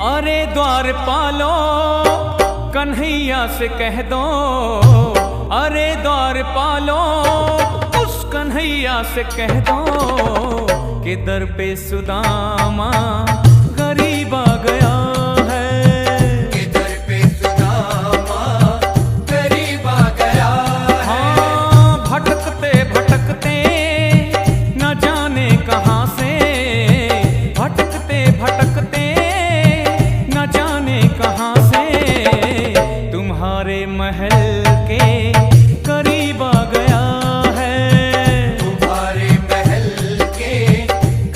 अरे द्वारपालो कन्हैया से कह दो, अरे द्वारपालो उस कन्हैया से कह दो कि दर पे सुदामा गरीब आ गया है, कि दर पे सुदामा गरीब आ गया है। हाँ, भटकते भटकते न जाने कहाँ से, भटकते भटकते न जाने कहाँ से तुम्हारे महल के करीब आ गया है, तुम्हारे महल के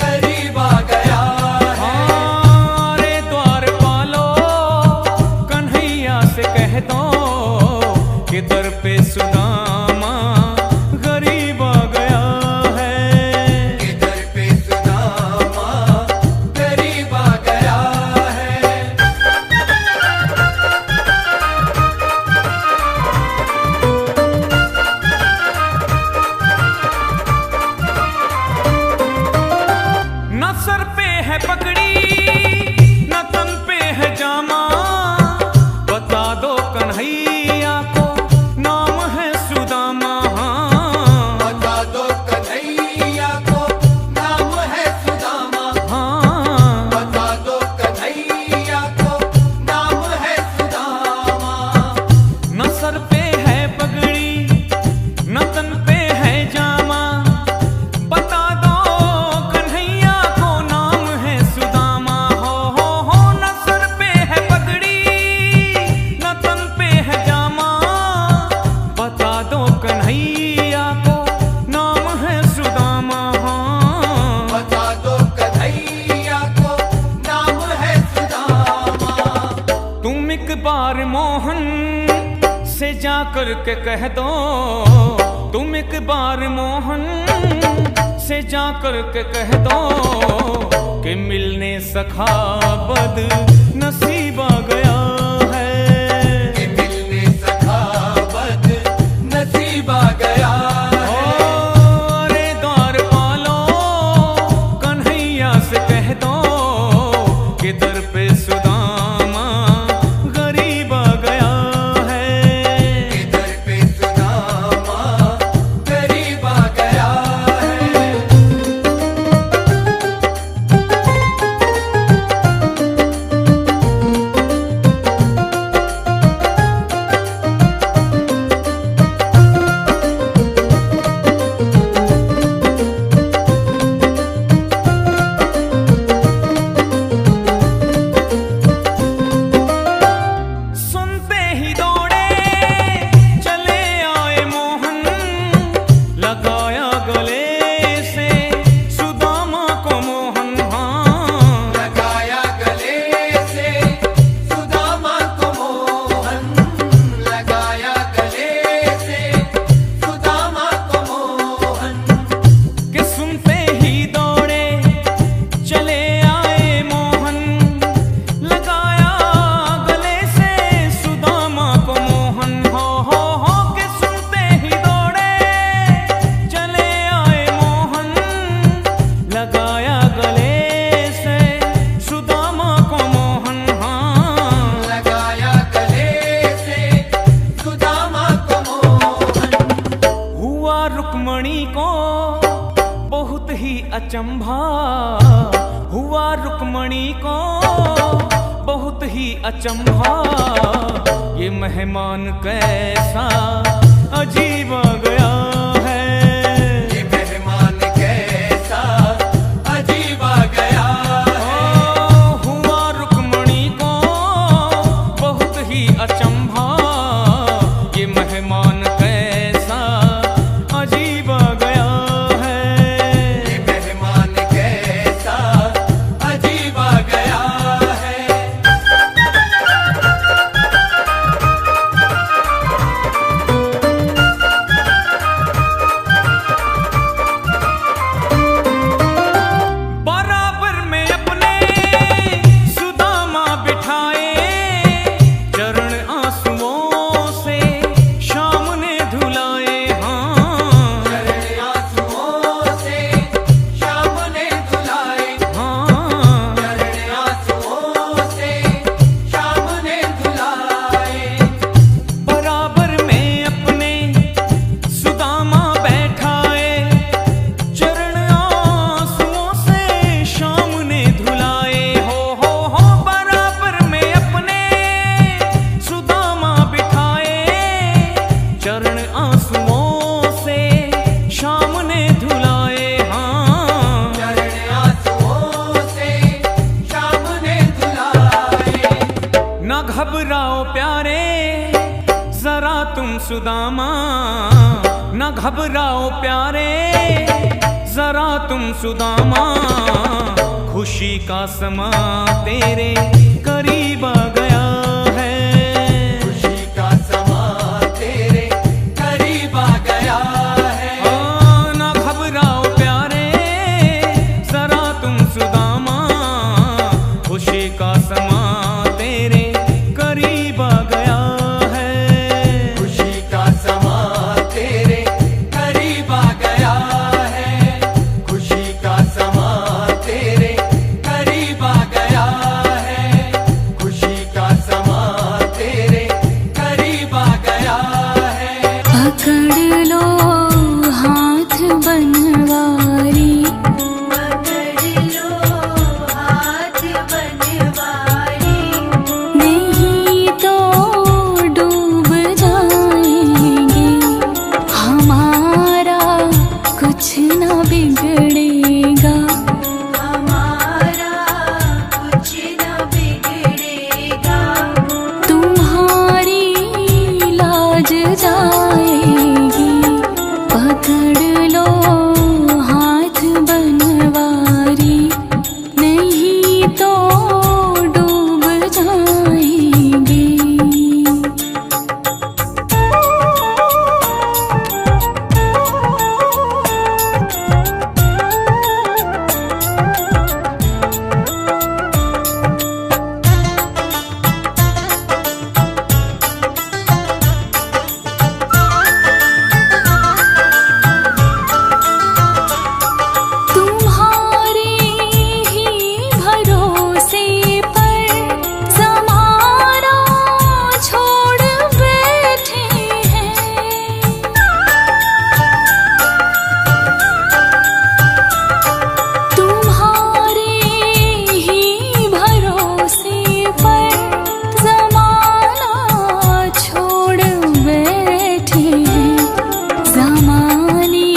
करीब आ गया है। अरे द्वारपालो कन्हैया से कह दो कि दर पे सुदामा गरीब आ गया है, कि दर पे सुदामा गरीब आ गया है। न सर पे है पगड़ी न तन पे है जामा, बता दो कन्हैया को नाम है सुदामा। बता दो कन्हैया को नाम है सुदामा, हाँ, बता दो कन्हैया को नाम है सुदामा। न सर पे है पगड़ी न तन पे है जामा, बता दो कन्हैया को नाम है सुदामा। हो न सर पे है पगड़ी न तन पे है जामा, बता दो कन्हैया को नाम है सुदामा। बता दो कन्हैया को नाम है सुदामा। तुम एक बार मोहन से जाकर के कह दो, तुम एक बार मोहन से जाकर के कह दो कि मिलने सखा बद नसीब आ गया है, कि मिलने सखा बद नसीब आ गया है। अरे द्वारपालो कन्हैया से कह दो कि दर पे सुदामा गरीब आ गया है, कि दर पे सुदामा गरीब आ गया है। सुनते ही दौड़े चले आए मोहन, लगाया गले से सुदामा को मोहन। हाँ, लगाया गले से सुदामा को मोहन, लगाया गले से सुदामा को मोहन। कि सुनते ही दौड़े चले आए मोहन, लगाया गले से सुदामा को मोहन। हो कि सुनते ही दौड़े चले आए मोहन, लगाया गले से सुदामा को मोहन। हाँ, लगाया गले से सुदामा को मोहन। हुआ रुक्मणी को बहुत ही अचंभा, हुआ रुक्मणी को बहुत ही अचंभा, ये मेहमान कैसा अजीब आ गया है, ये मेहमान कैसा अजीब आ गया है। हुआ रुक्मणी को बहुत ही अचंभा, ये मेहमान कैसा अजीब आ गया है, ये मेहमान कैसा अजीब आ गया है। घबराओ प्यारे जरा तुम सुदामा, न घबराओ प्यारे जरा तुम सुदामा। खुशी का समा तेरे करीब आ गया है, खुशी का समा तेरे करीब आ गया है। न घबराओ प्यारे जरा तुम सुदामा, खुशी का समा तेरे करीब आ गया है, खुशी का समा तेरे करीब आ गया है, खुशी का समा तेरे करीब आ गया है, खुशी का समा तेरे करीब आ गया है। पकड़ लो हाथ बनवारी, पकड़ लो हाथ बनवारी, नहीं तो डूब जाएंगे, हमारा कुछ न बिगड़ेगा, हमारा कुछ न बिगड़ेगा, तुम्हारी लाज जाएगी। पकड़ लो हाथ बनवारी, नहीं तो डूब जाएंगे। तुम्हारे ही भरोसे पर ज़माना छोड़ बैठे हैं, तुम्हारे ही भरोसे पर ज़माना छोड़ बैठे हैं। ज़माने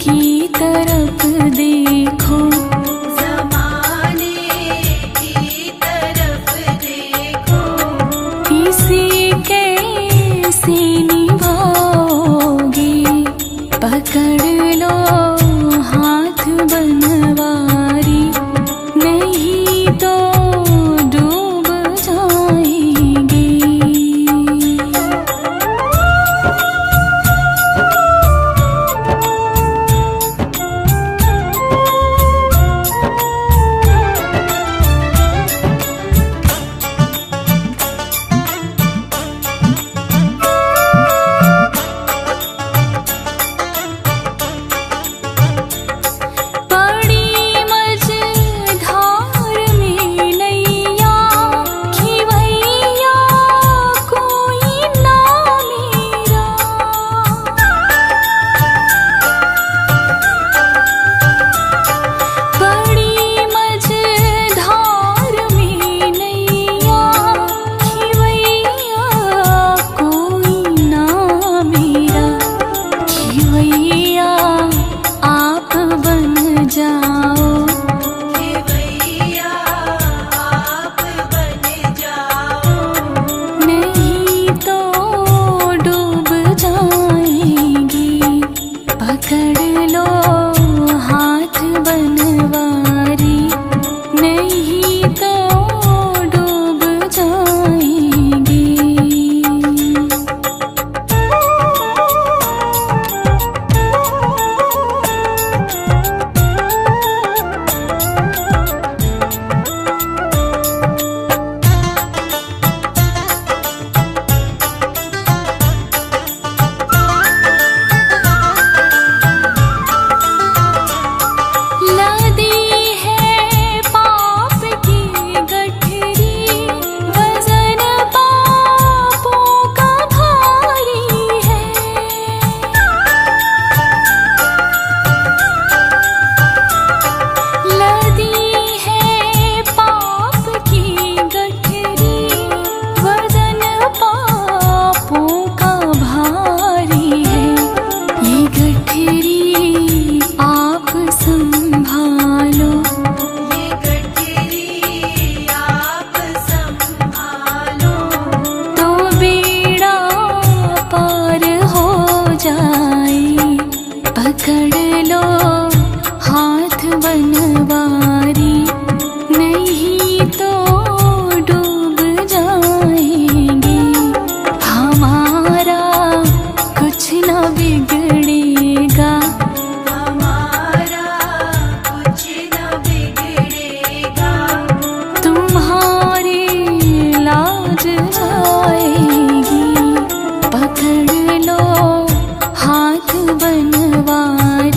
की तरफ देखो, ज़माने की तरफ देखो, इसी कैसे निभाओगे। पकड़ लो हाथ बनवारी, नहीं तो डूब जाएंगे। पकड़ लो हाथ बनवारी, नहीं तो डूब जाएंगे। हमारा कुछ न बिगड़ेगा, हमारा कुछ न बिगड़ेगा। तुम्हारी लाज जाएगी। पकड़ लो हाथ बनवारी,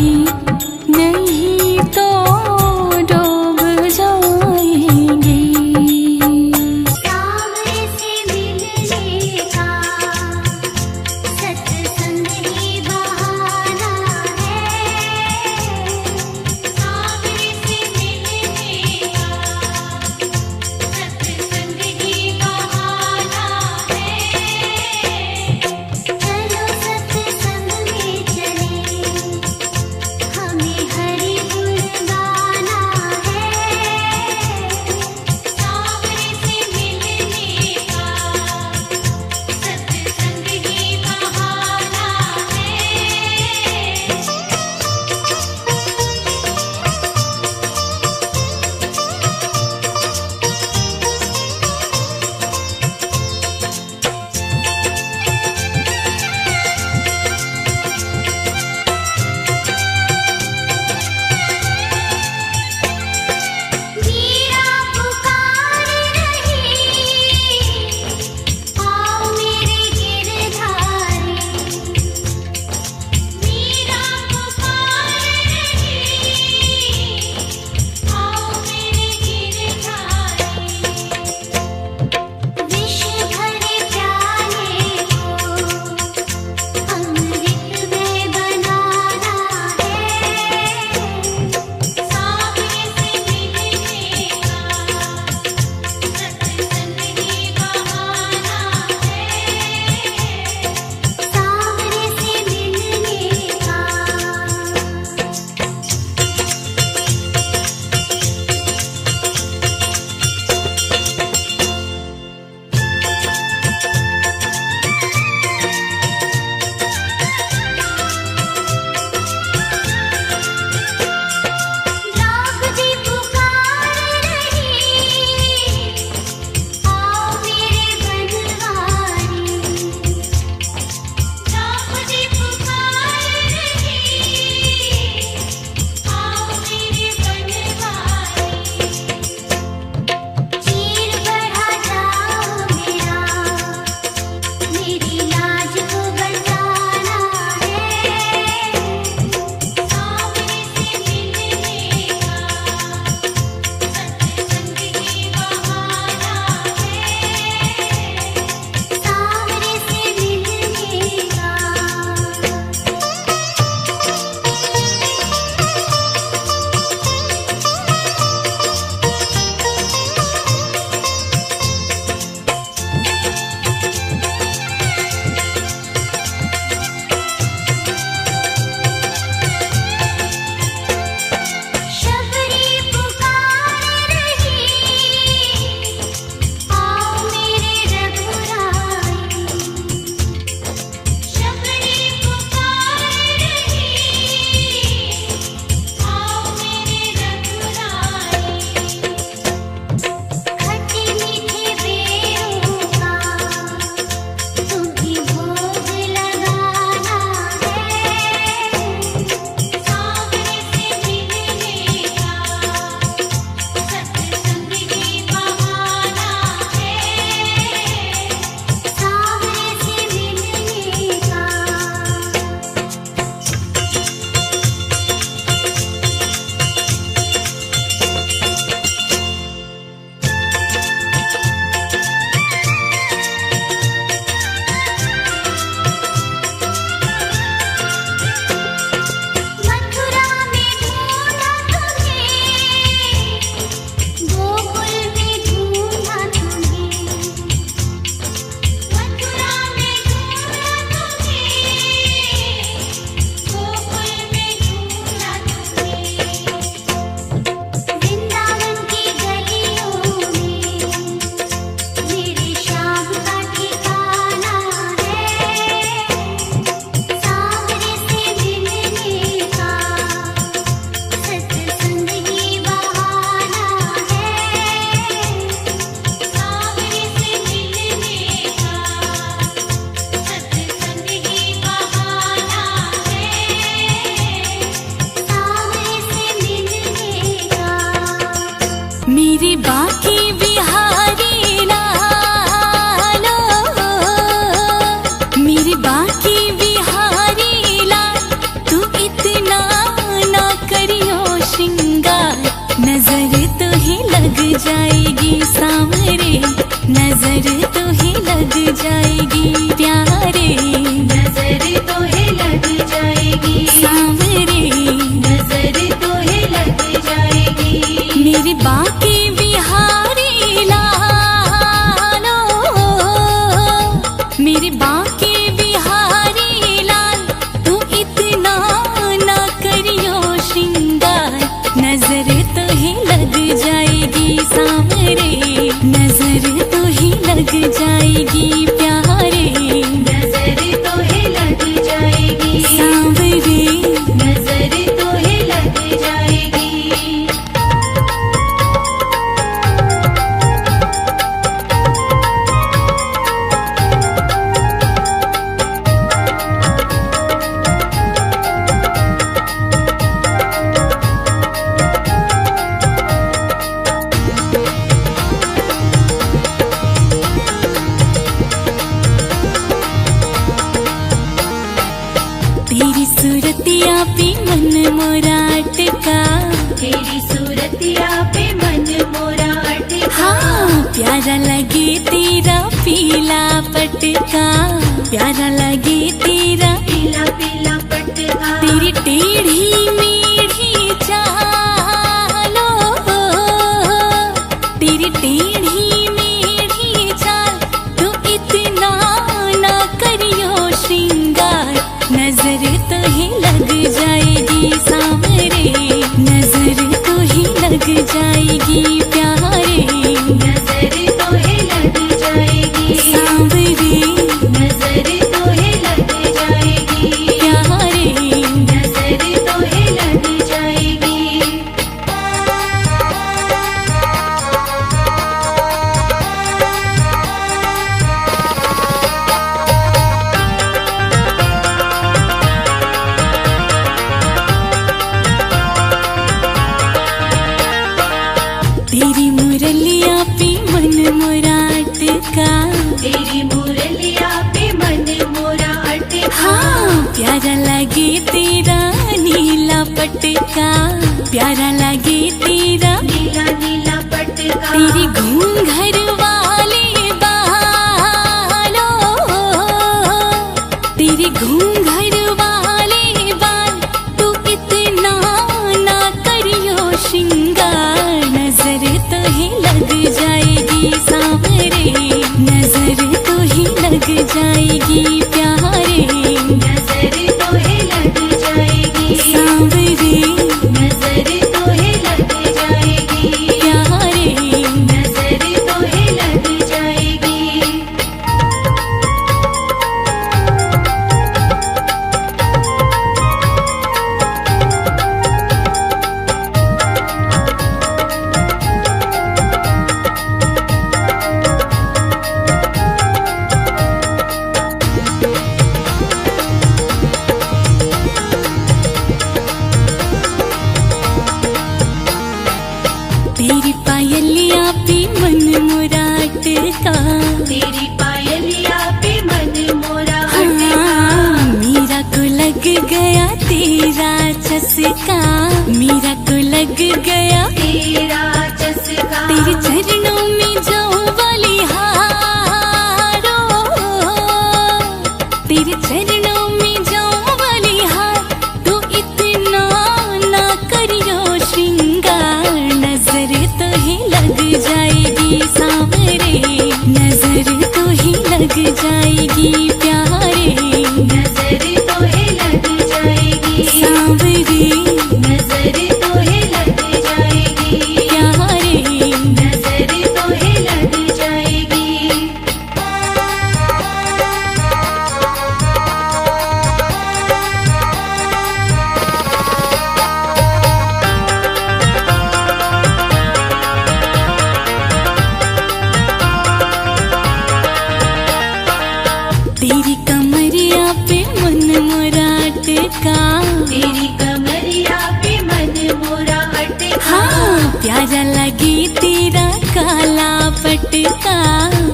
लग जाएगी प्यारे, नजर तोहे लग जाएगी सांवरे, नजर तोहे लग जाएगी। तेरी सूरतिया पे मन मोरा अटका, तेरी सूरतिया पे मन मोरा अटका, हाँ प्यारा लगे तेरा पीला पटका, प्यारा लगे तेरा पीला पीला पटका, तेरी टेढ़ी मेढ़ी चालो, तेरी टेढ़ी मेढ़ी चाल, तू इतना ना करियो श्रृंगार, नजर तो ही लग जाएगी सांवरे, नजर तो ही लग जाएगी प्यारे, नजर तोहे लग जाएगी सांवरे, नजर तोहे लग जाएगी प्यारे, नजर तोहे लग जाएगी। तेरी मुरलिया पे मन मोरा अटका, तेरी मुरलिया पे मन मोरा अटका, हाँ प्यारा लगे तेरा नीला पटका, प्यारा लगे तेरा नीला नीला पटका, तेरी घूंघर वाले बालों, तेरी घूंघर वाले बाल, तू इतना ना करियो श्रृंगार, नजर तो ही लग जाएगी सांवरे, नजर तो ही लग जाएगी प्यारे, नजर तोहे लग जाएगी सांवरे, नजर तोहे लग जाएगी प्यारे, नजर तोहे लग जाएगी। तेरी पायलिया पे मन मोरा अटका, तेरी पायलिया पे मन मोरा अटका, हाँ मीरा को लग गया तेरा चस्का, मीरा को लग गया तेरा चस्का, तेरे चरणों में जाऊं बलिहारो, तेरे चरणों में जाऊं बलिहार, तू इतना ना करियो श्रृंगार, नजर तो ही लग जाएगी सांवरे, नजर तो ही लग जाएगी प्यारे, नजर तोहे लग जाएगी सांवरे, नजर तोहे लग जाएगी प्यारे, नजर तोहे लग जाएगी। तेरी कमरिया पे मन मोरा अटका, तेरी कमरिया पे मन मोरा अटका, हाँ प्यारा लगे तेरा काला पटका,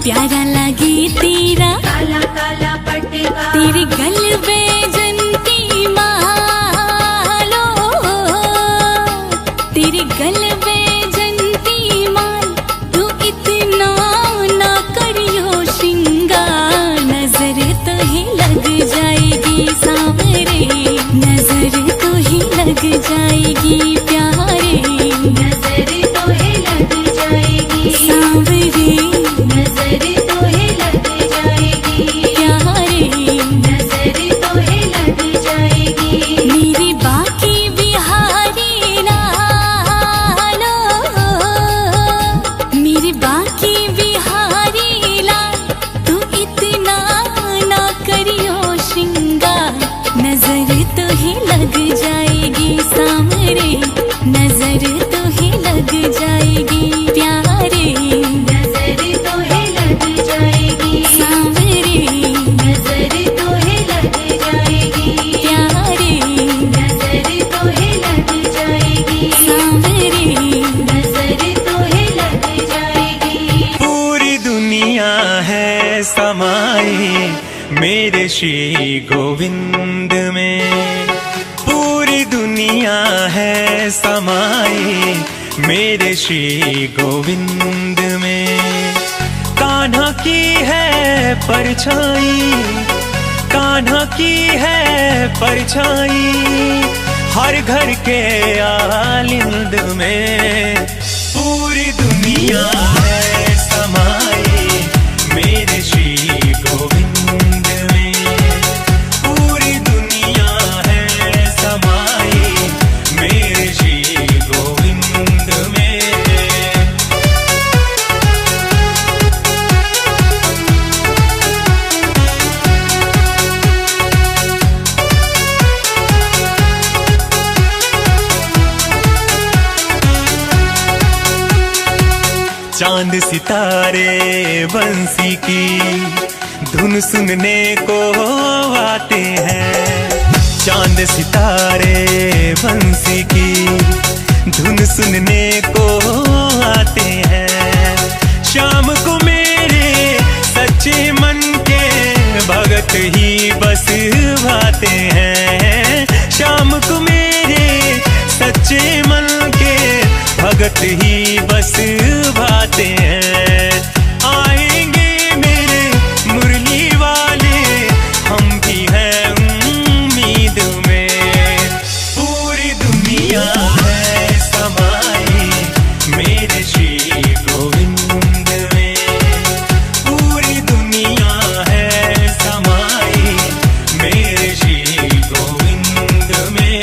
प्यारा लगे तेरा काला काला पटका, तेरे गल बेजंती मालो, तेरे गल बेजंती माल, तू इतना ना करियो श्रृंगार, नजर तो ही लग जाएगी सांवरे, नजर तो ही लग जाएगी प्यारे, नजर तोहे लग जाएगी सांवरे, नजर तोहे लग समाई मेरे श्री गोविंद में। पूरी दुनिया है समाई मेरे श्री गोविंद में। कान्हा की है परछाई, कान्हा की है परछाई हर घर के आलिंद में। पूरी दुनिया है समाई मेरे श्री गोविंद में। पूरी दुनिया है समाई मेरे श्री गोविंद में। चांद सितारे बंसी की धुन सुनने को आते हैं। चांद सितारे बंसी की धुन सुनने को आते हैं। शाम को मेरे सच्चे मन के भगत ही बस भाते हैं। शाम को मेरे सच्चे मन के भगत ही बस भाते हैं। आएंगे मेरे मुरली वाले हम भी हैं उम्मीद में। पूरी दुनिया है समाई मेरे श्री गोविंद में। पूरी दुनिया है समाई मेरे श्री गोविंद में।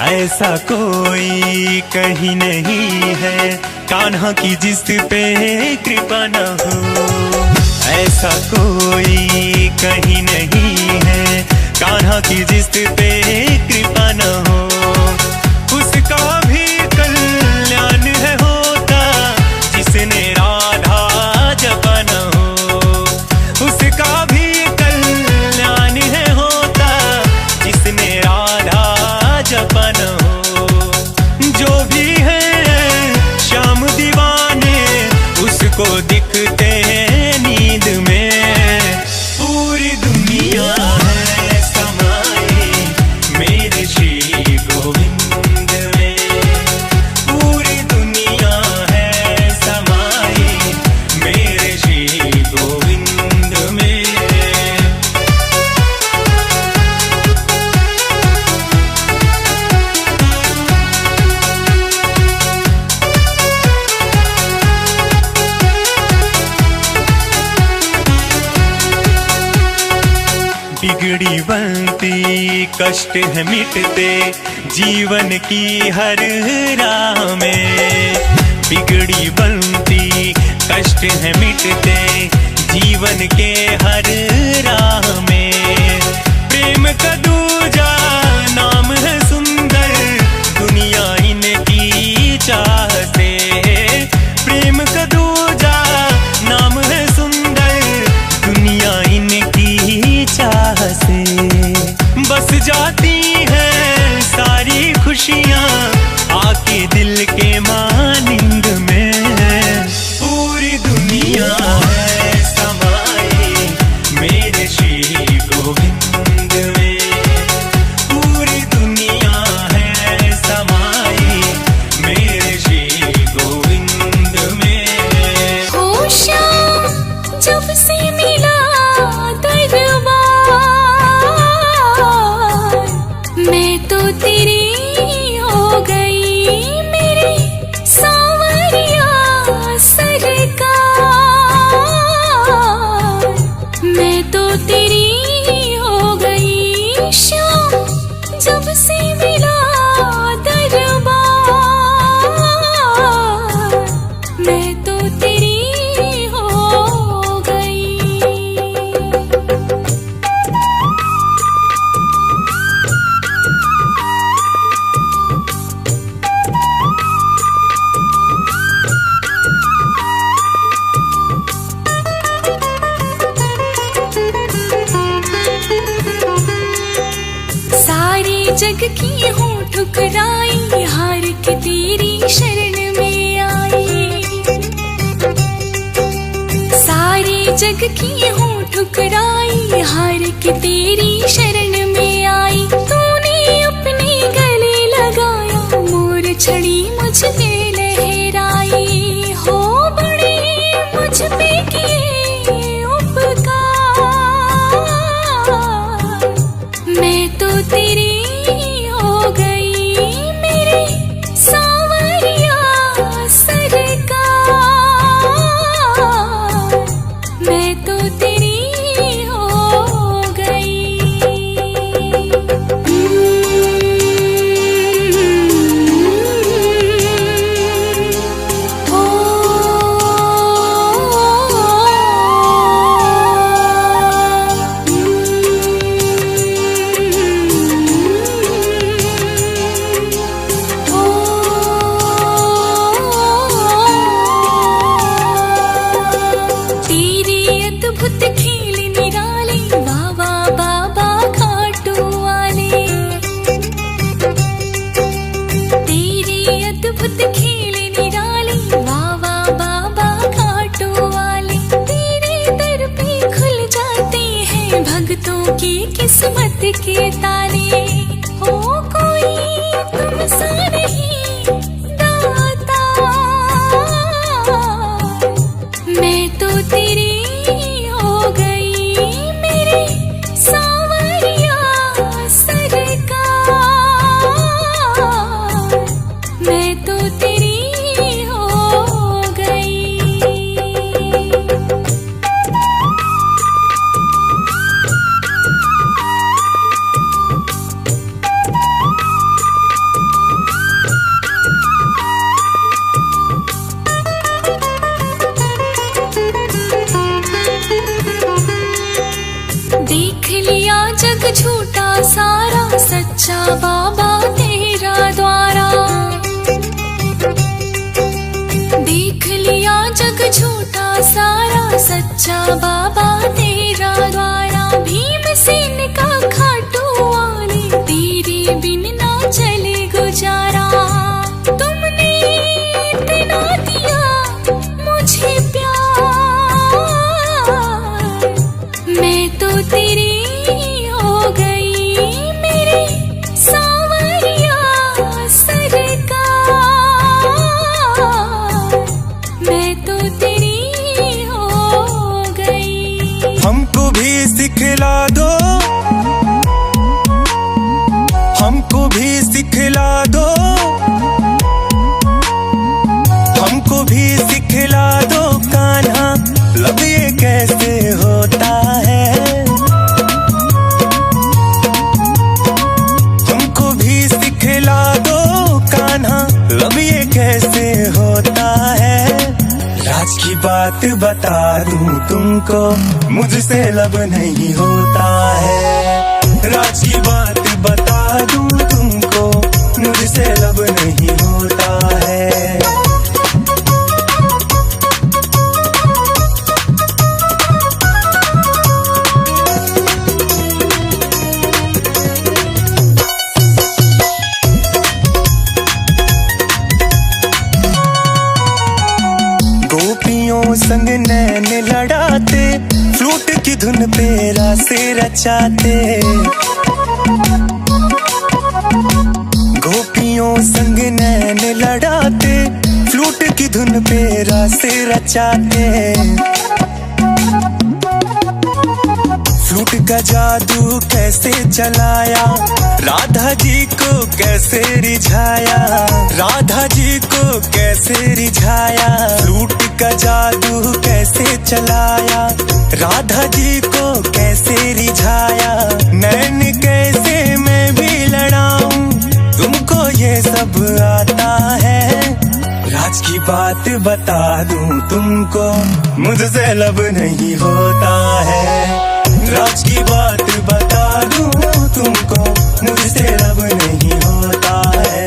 ऐसा कोई कहीं नहीं है कान्हा की जिस पे कृपा न हो। ऐसा कोई कहीं नहीं है कान्हा की जिस पे कृपा न हो। उसका भी कल्याण है होता जिसने राधा जपा न हो। उसका भी कल्याण है होता जिसने राधा जपा न हो। जो भी है श्याम दीवाने उसको दिखते हैं नींद में। पूरी दुनिया है समाई मेरे श्री गोविंद में। पूरी दुनिया है समाई मेरे श्री गोविंद में। बिगड़ी बनती कष्ट है मिटते जीवन की हर राह में। बिगड़ी बनती कष्ट है मिटते जीवन के हर राह में। प्रेम का दूजा नाम है सुंदर दुनिया इनकी चाह से। प्रेम का दूजा नाम है सुंदर दुनिया इनकी चाह से। बस जाती हैं सारी खुशियाँ आके दिल के मानिंद में। पूरी दुनिया है समाई मेरे श्री गोविंद में। पूरी दुनिया है समाई मेरे श्री गोविंद में। होशियार जब से मिला दरबार जग की हूँ ठुकराई, हार के तेरी शरण में आई। सारे जग की हूँ ठुकराई, हार के तेरी शरण में आई। तूने अपने गले लगाया, मोर छड़ी मुझ पे लहराई। हो बड़े मुझ पे किए उपकार, मैं तो तेरी हो गई मेरे सांवरिया सरकार। मैं तो तेरी हो गई। भक्तों की किस्मत के तारे, हो कोई तुमसा नहीं दाता। मैं तो तेरी हो गई मेरे सांवरिया सरकार। मैं तो तेरी हो गई। देख लिया जग झूठा सारा, सच्चा बाबा तेरा द्वारा। देख लिया जग झूठा सारा, सच्चा बाबा तेरा द्वारा। भीमसेन का खाटू वाले, तेरे बिन ना चले गुजारा। तुमने इतना दिया मुझे प्यार, मैं तो तेरी हो गई मेरे सांवरिया सरकार। मैं तो तेरी हो गई। हमको भी सिखला दो, हमको भी सिखला दो, हमको भी सिखला दो कान्हा, लब ये कैसे होता है। हमको भी सिखला दो कान्हा, लब ये कैसे होता है। राज की बात बता दूं तुमको, मुझसे लब नहीं होता है। राज की बात बता दूं तुमको, मुझसे लब नहीं होता है। गोपियों संग नैन लड़ाते, फ्लूट की धुन पे रासे रचाते। गोपियों संग नैन लड़ाते, फ्लूट की धुन पे रासे रचाते। फ्लूट का जादू कैसे चलाया, राधा जी को कैसे रिझाया। राधा जी को कैसे रिझाया, फ्लूट का जादू कैसे चलाया। राधा जी को कैसे रिझाया, नैन कैसे मैं भी लड़ाऊं, तुमको ये सब आता है। राज की बात बता दूं तुमको, मुझसे लब नहीं होता है। राज की बात बता दूं तुमको, मुझसे लब नहीं होता है।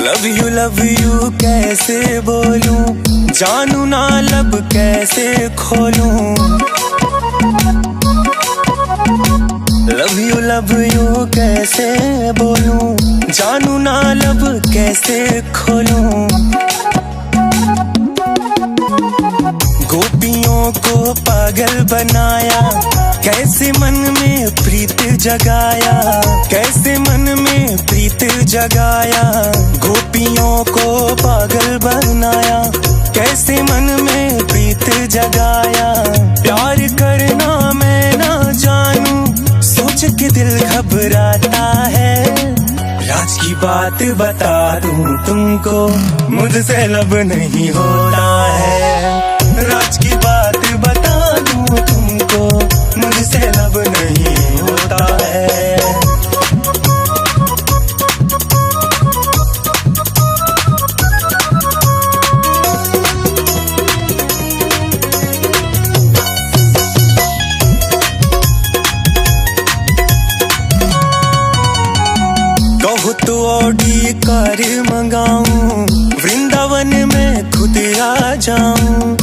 लव यू कैसे बोलूं, जानू ना लब कैसे खोलूं। लव यू कैसे बोलूं, जानू ना लब कैसे खोलूं। गोपियों को पागल बनाया, कैसे मन में प्रीत जगाया, कैसे मन में प्रीत जगाया। गोपियों को पागल बनाया, कैसे मन में प्रीत जगाया। प्यार करना मैं ना जानू, सोच के दिल घबराता है। राज की बात बता दूं तुमको, मुझसे लब नहीं होता है। राज की बात बता दूं तुमको, मुझसे लब नहीं होता है। कहो तो ऑडी कार मंगाऊं, वृंदावन में खुद आ जाऊं।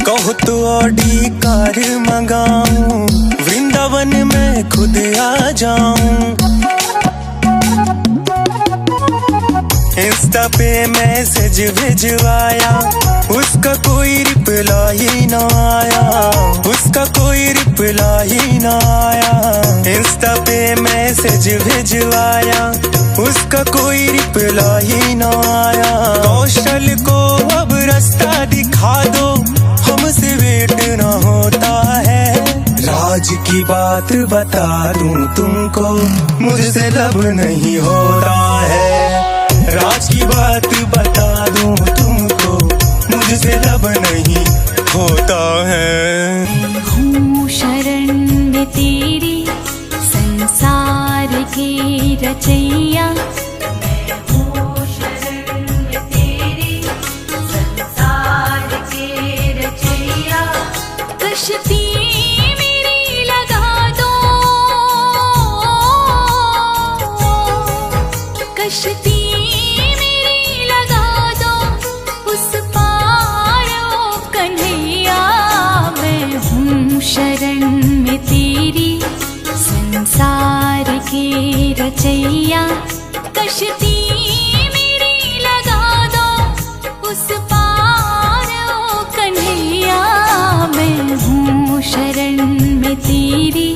कहो तो ऑडी कार मंगाऊं, वृंदावन में खुद आ जाऊं। इंस्टा पे मैसेज भिजवाया, उसका कोई रिप्लाई ना आया, उसका कोई रिप्लाई ना आया। इंस्टा पे मैसेज भिजवाया, उसका कोई रिप्लाई ना आया। कौशल को अब रास्ता दिखा दो, हमसे वेट ना होता है। राज की बात बता दूं तुमको, मुझसे लब नहीं होता है। राज की बात बता दूं तुमको, मुझसे लब नहीं होता है। हूँ शरण में तेरी, संसार की रचैया। हूँ शरण में तेरी, संसार के रचैया। कश्ती मेरी लगा दो, कश्ती मेरी लगा दो, उस पार ओ कन्हैया। मैं हूँ शरण में तेरी, संसार की रचैया। कश्ती मेरी लगा दो, उस पार ओ कन्हैया। मैं हूँ शरण में तेरी,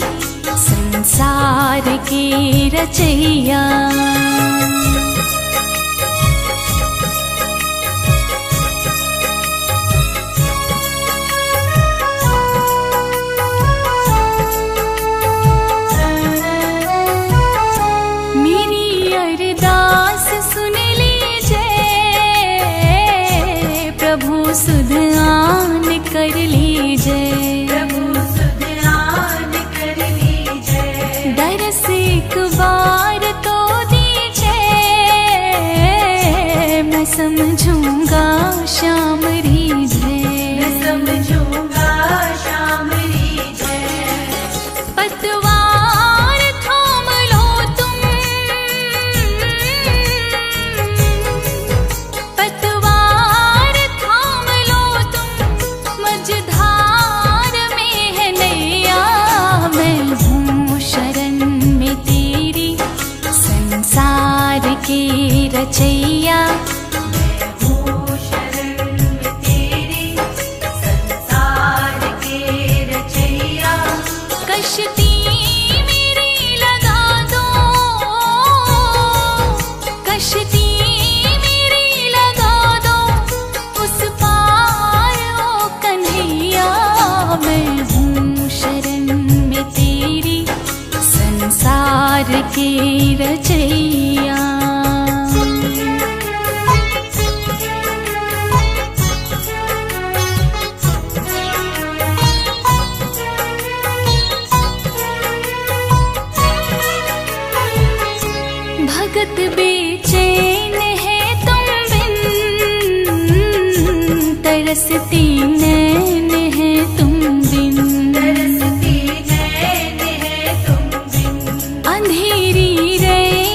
संसार की रचैया। मेरी अरदास सुन लीजिए, प्रभु सुधान कर लीजिए। प्रभु सुधान कर लीजिए। दरस एक बार तो दीजिए, मैं समझूंगा श्याम रीझे। मैं समझूंगा श्याम रीझे। पतवार थाम लो तुम, पतवार थाम लो तुम, मझधार में है नैया। मैं हूँ शरण में तेरी, संसार की रचैया। हूँ शरण में तेरी, संसार के रचैया। कश्ती मेरी लगा दो, कश्ती मेरी लगा दो, उस पार ओ कन्हैया। मैं हूँ शरण में तेरी, संसार की रचैया। भगत बेचैन है तुम बिन, तरसती नैन है तुम बिन। तरसती नैन है तुम बिन। अंधेरी रैन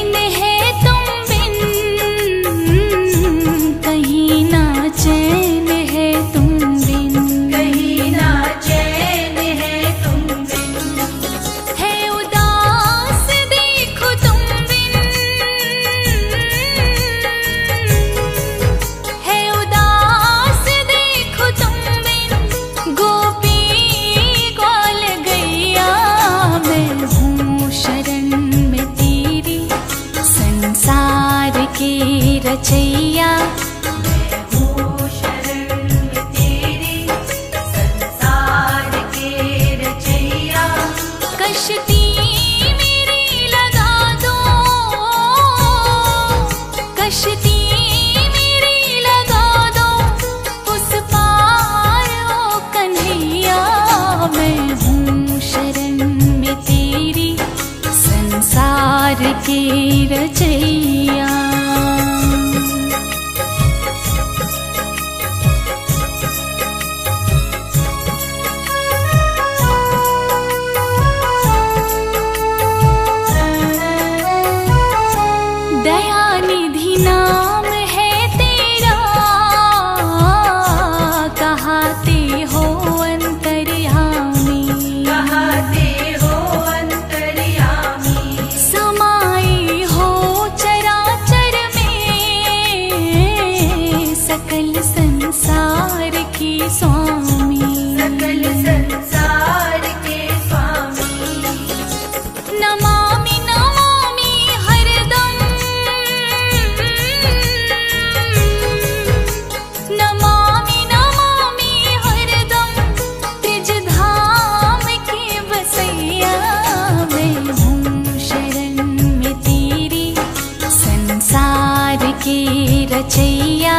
रचैया। मैं हूँ शरण में तेरी संसार के रचैया। कश्ती मेरी लगा दो, कश्ती मेरी लगा दो उस पार ओ कन्हैया। मैं हूँ शरण में तेरी संसार के रचैया। दयानिधि नाम है तेरा, कहाते हो अंतर्यामी। कहाते हो अंतर्यामी। समाये हो चराचर में, सकल संसार के स्वामी। सकल संसार के स्वामी। नमामि नमामि हरदम, नमामि नमामि हरदम त्रिज धाम के बसैया। मैं हूँ शरण में तेरी संसार के रचैया।